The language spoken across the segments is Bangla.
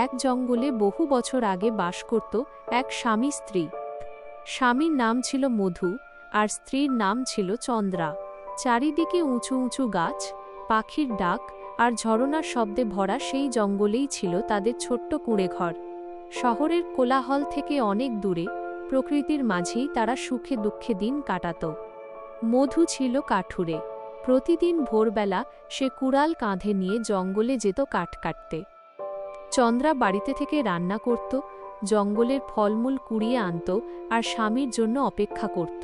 এক জঙ্গলে বহু বছর আগে বাস করত এক স্বামী স্ত্রী। স্বামীর নাম ছিল মধু আর স্ত্রীর নাম ছিল চন্দ্রা। চারিদিকে উঁচু উঁচু গাছ, পাখির ডাক আর ঝরনার শব্দে ভরা সেই জঙ্গলেই ছিল তাদের ছোট্ট কুঁড়েঘর। শহরের কোলাহল থেকে অনেক দূরে প্রকৃতির মাঝেই তারা সুখে দুঃখে দিন কাটাত। মধু ছিল কাঠুরে। প্রতিদিন ভোরবেলা সে কুড়াল কাঁধে নিয়ে জঙ্গলে যেত কাঠ কাটতে। চন্দ্রা বাড়িতে থেকে রান্না করত, জঙ্গলের ফলমূল কুড়িয়ে আনত আর স্বামীর জন্য অপেক্ষা করত।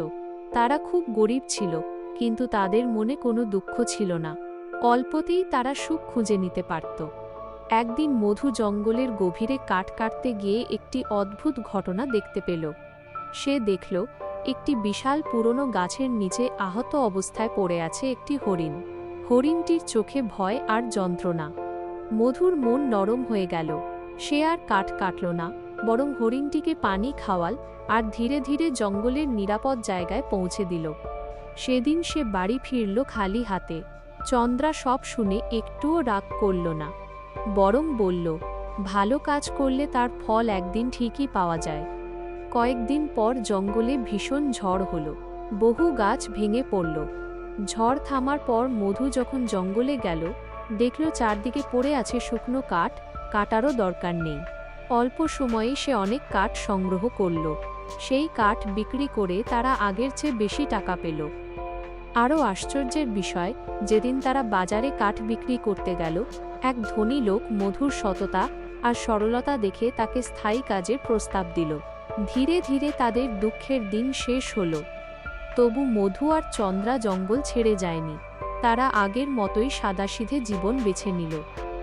তারা খুব গরিব ছিল, কিন্তু তাদের মনে কোনো দুঃখ ছিল না। অল্পতেই তারা সুখ খুঁজে নিতে পারত। একদিন মধু জঙ্গলের গভীরে কাঠ কাটতে গিয়ে একটি অদ্ভুত ঘটনা দেখতে পেল। সে দেখল একটি বিশাল পুরনো গাছের নিচে আহত অবস্থায় পড়ে আছে একটি হরিণ। হরিণটির চোখে ভয় আর যন্ত্রণা। মধুর মন নরম হয়ে গেল। সে আর কাঠ কাটল না, বরং হরিণটিকে পানি খাওয়াল আর ধীরে ধীরে জঙ্গলের নিরাপদ জায়গায় পৌঁছে দিল। সেদিন সে বাড়ি ফিরল খালি হাতে। চন্দ্রা সব শুনে একটুও রাগ করল না, বরং বলল, ভালো কাজ করলে তার ফল একদিন ঠিকই পাওয়া যায়। কয়েকদিন পর জঙ্গলে ভীষণ ঝড় হলো। বহু গাছ ভেঙে পড়ল। ঝড় থামার পর মধু যখন জঙ্গলে গেল, দেখল চারদিকে পড়ে আছে শুকনো কাঠ, কাটারও দরকার নেই। অল্প সময়েই সে অনেক কাঠ সংগ্রহ করল। সেই কাঠ বিক্রি করে তারা আগের চেয়ে বেশি টাকা পেল। আরও আশ্চর্যের বিষয়, যেদিন তারা বাজারে কাঠ বিক্রি করতে গেল, এক ধনী লোক মধুর সততা আর সরলতা দেখে তাকে স্থায়ী কাজের প্রস্তাব দিল। ধীরে ধীরে তাদের দুঃখের দিন শেষ হল। তবু মধু আর চন্দ্রা জঙ্গল ছেড়ে যায়নি। তারা আগের মতোই সাদাসিধে জীবন বেছে নিল,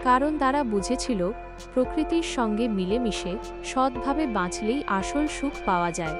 কারণ তারা বুঝেছিল প্রকৃতির সঙ্গে মিলেমিশে সৎভাবে বাঁচলেই আসল সুখ পাওয়া যায়।